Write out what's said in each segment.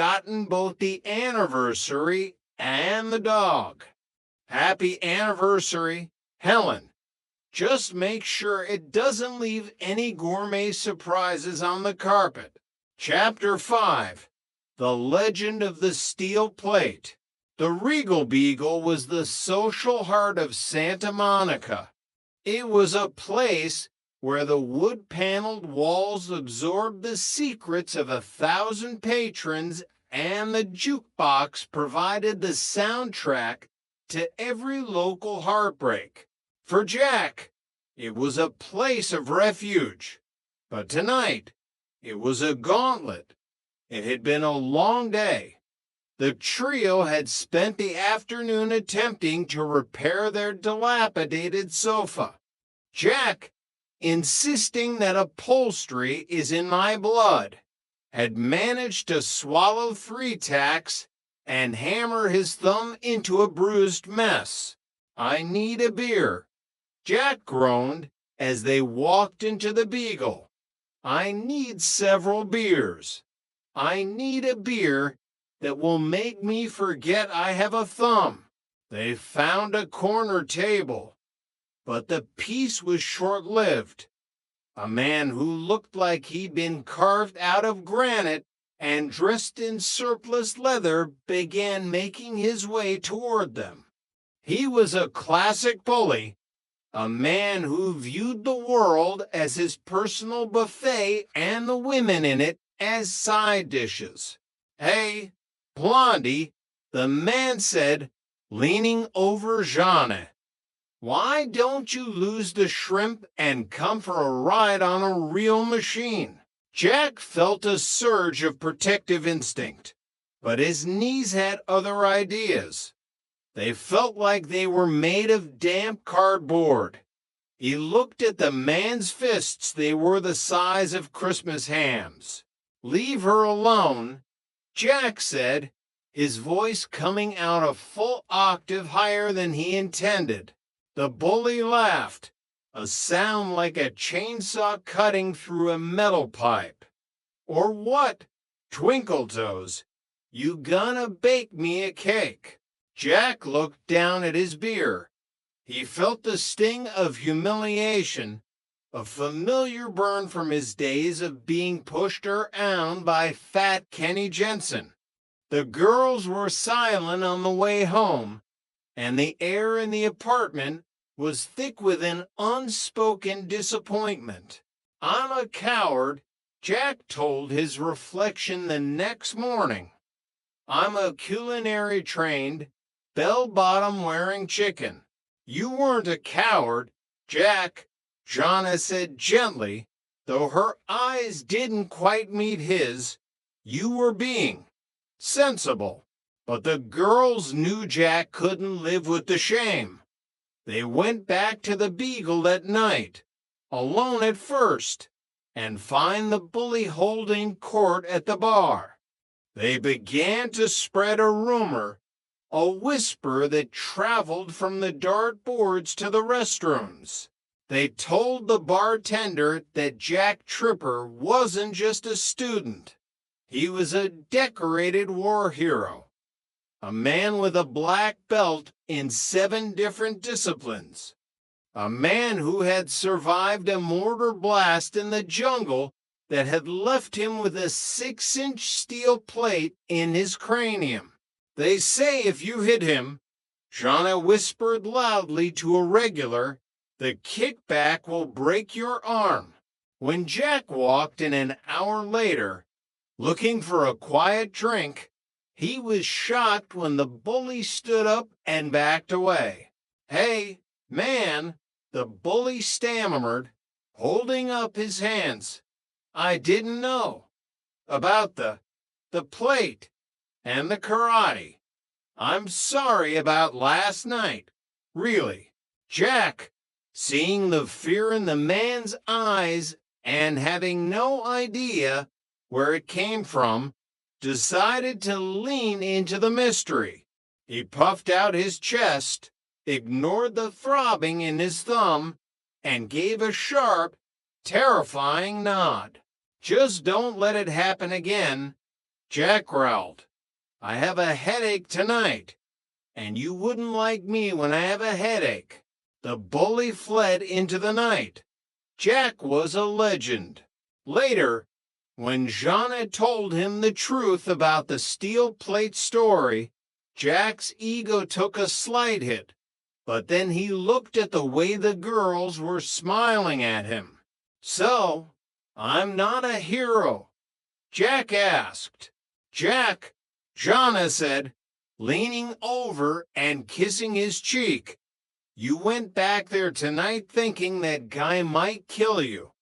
gotten both the anniversary and the dog. Happy anniversary, Helen. Just make sure it doesn't leave any gourmet surprises on the carpet. Chapter 5. The Legend of the Steel Plate. The Regal Beagle was the social heart of Santa Monica. It was a place where the wood-paneled walls absorbed the secrets of 1,000 patrons, and the jukebox provided the soundtrack to every local heartbreak. For Jack, it was a place of refuge. But tonight, it was a gauntlet. It had been a long day. The trio had spent the afternoon attempting to repair their dilapidated sofa. Jack, insisting that upholstery is in my blood, had managed to swallow 3 tacks and hammer his thumb into a bruised mess. "I need a beer," Jack groaned as they walked into the Beagle. "I need several beers. I need a beer that will make me forget I have a thumb." They found a corner table, but the peace was short-lived. A man who looked like he'd been carved out of granite and dressed in surplus leather began making his way toward them. He was a classic bully, a man who viewed the world as his personal buffet and the women in it as side dishes. "Hey, Blondie," the man said, leaning over Jeanne. "Why don't you lose the shrimp and come for a ride on a real machine?" Jack felt a surge of protective instinct, but his knees had other ideas. They felt like they were made of damp cardboard. He looked at the man's fists. They were the size of Christmas hams. "Leave her alone," Jack said, his voice coming out a full octave higher than he intended. The bully laughed, a sound like a chainsaw cutting through a metal pipe. "Or what, Twinkletoes? You gonna bake me a cake?" Jack looked down at his beer. He felt the sting of humiliation, a familiar burn from his days of being pushed around by fat Kenny Jensen. The girls were silent on the way home, and the air in the apartment was thick with an unspoken disappointment. "I'm a coward," Jack told his reflection the next morning. "I'm a culinary trained, bell-bottom wearing chicken." "You weren't a coward, Jack," Jonna said gently, though her eyes didn't quite meet his. "You were being sensible." But the girls knew Jack couldn't live with the shame. They went back to the Beagle that night, alone at first, and found the bully holding court at the bar. They began to spread a rumor, a whisper that traveled from the dartboards to the restrooms. They told the bartender that Jack Tripper wasn't just a student. He was a decorated war hero, a man with a black belt in 7 different disciplines, a man who had survived a mortar blast in the jungle that had left him with a 6-inch steel plate in his cranium. "They say if you hit him," Jonna whispered loudly to a regular, "the kickback will break your arm." When Jack walked in an hour later, looking for a quiet drink, he was shocked when the bully stood up and backed away. "Hey, man," the bully stammered, holding up his hands. "I didn't know about the plate and the karate. I'm sorry about last night, really." Jack, seeing the fear in the man's eyes and having no idea where it came from, decided to lean into the mystery. He puffed out his chest, ignored the throbbing in his thumb, and gave a sharp, terrifying nod. "Just don't let it happen again," Jack growled. I have a headache tonight, and you wouldn't like me when I have a headache. The bully fled into the night. Jack was a legend. Later, when Jean had told him the truth about the steel plate story, Jack's ego took a slight hit, but then he looked at the way the girls were smiling at him. So, I'm not a hero? Jack asked. Jack, Jana said, leaning over and kissing his cheek. You went back there tonight thinking that guy might kill you.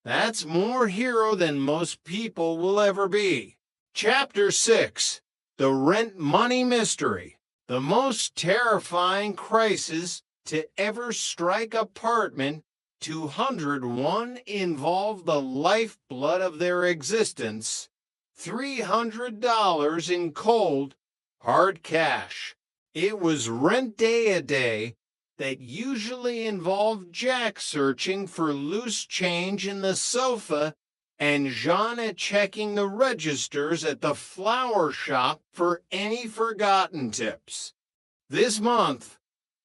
That's more hero than most people will ever be. Chapter 6. The Rent Money Mystery. The most terrifying crisis to ever strike apartment 201 involved the lifeblood of their existence, $300 in cold, hard cash. It was rent day a day that usually involved Jack searching for loose change in the sofa and Jana checking the registers at the flower shop for any forgotten tips. This month,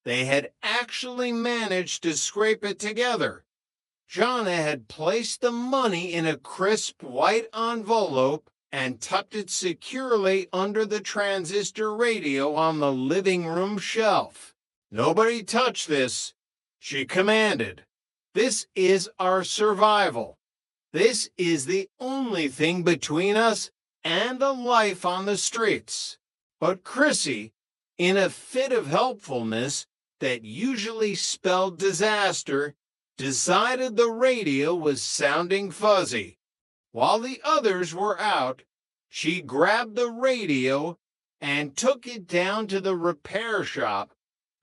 they had actually managed to scrape it together. Jana had placed the money in a crisp white envelope and tucked it securely under the transistor radio on the living room shelf. Nobody touch this, she commanded. This is our survival. This is the only thing between us and a life on the streets. But Chrissy, in a fit of helpfulness that usually spelled disaster, decided the radio was sounding fuzzy. While the others were out, she grabbed the radio and took it down to the repair shop,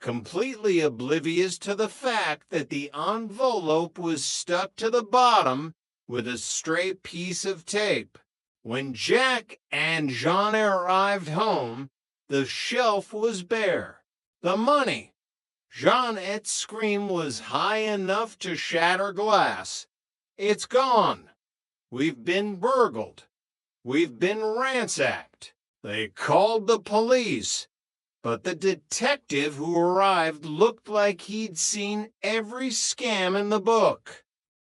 completely oblivious to the fact that the envelope was stuck to the bottom with a stray piece of tape. When Jack and Jean arrived home, the shelf was bare. The money. Jeanette's scream was high enough to shatter glass. It's gone. We've been burgled. We've been ransacked. They called the police. But the detective who arrived looked like he'd seen every scam in the book.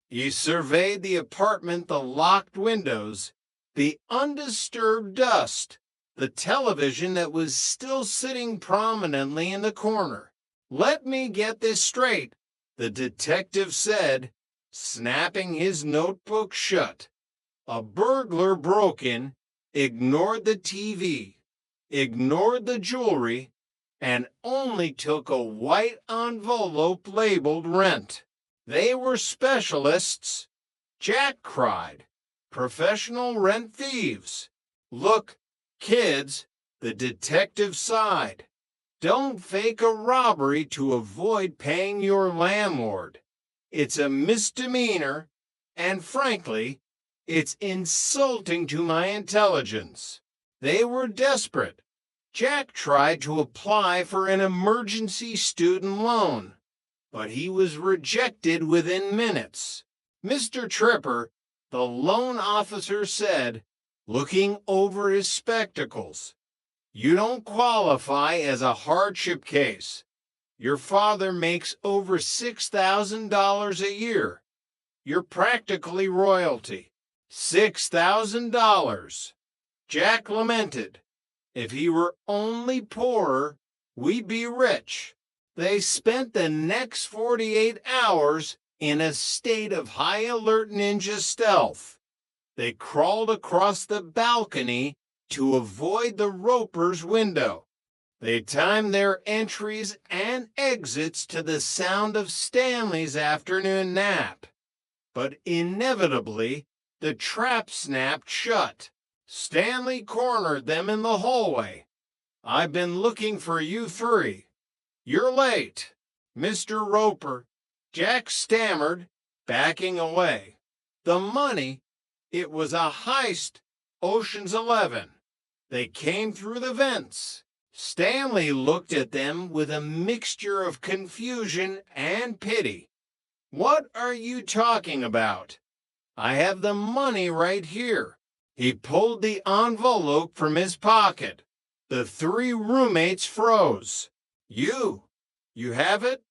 He surveyed the apartment, the locked windows, the undisturbed dust, the television that was still sitting prominently in the corner. Let me get this straight, the detective said, snapping his notebook shut. A burglar broke in, ignored the TV, ignored the jewelry, and only took a white envelope labeled rent. They were specialists. Jack cried. Professional rent thieves. Look, kids, the detective sighed. Don't fake a robbery to avoid paying your landlord. It's a misdemeanor, and frankly, it's insulting to my intelligence. They were desperate. Jack tried to apply for an emergency student loan, but he was rejected within minutes. Mr. Tripper, the loan officer said, looking over his spectacles, you don't qualify as a hardship case. Your father makes over $6,000 a year. You're practically royalty. $6,000. Jack lamented. If he were only poorer, we'd be rich. They spent the next 48 hours in a state of high alert ninja stealth. They crawled across the balcony to avoid the Roper's window. They timed their entries and exits to the sound of Stanley's afternoon nap. But inevitably, the trap snapped shut. Stanley cornered them in the hallway. I've been looking for you three. You're late, Mr. Roper. Jack stammered, backing away. The money, it was a heist, Ocean's 11. They came through the vents. Stanley looked at them with a mixture of confusion and pity. What are you talking about? I have the money right here. He pulled the envelope from his pocket. The three roommates froze. You have it?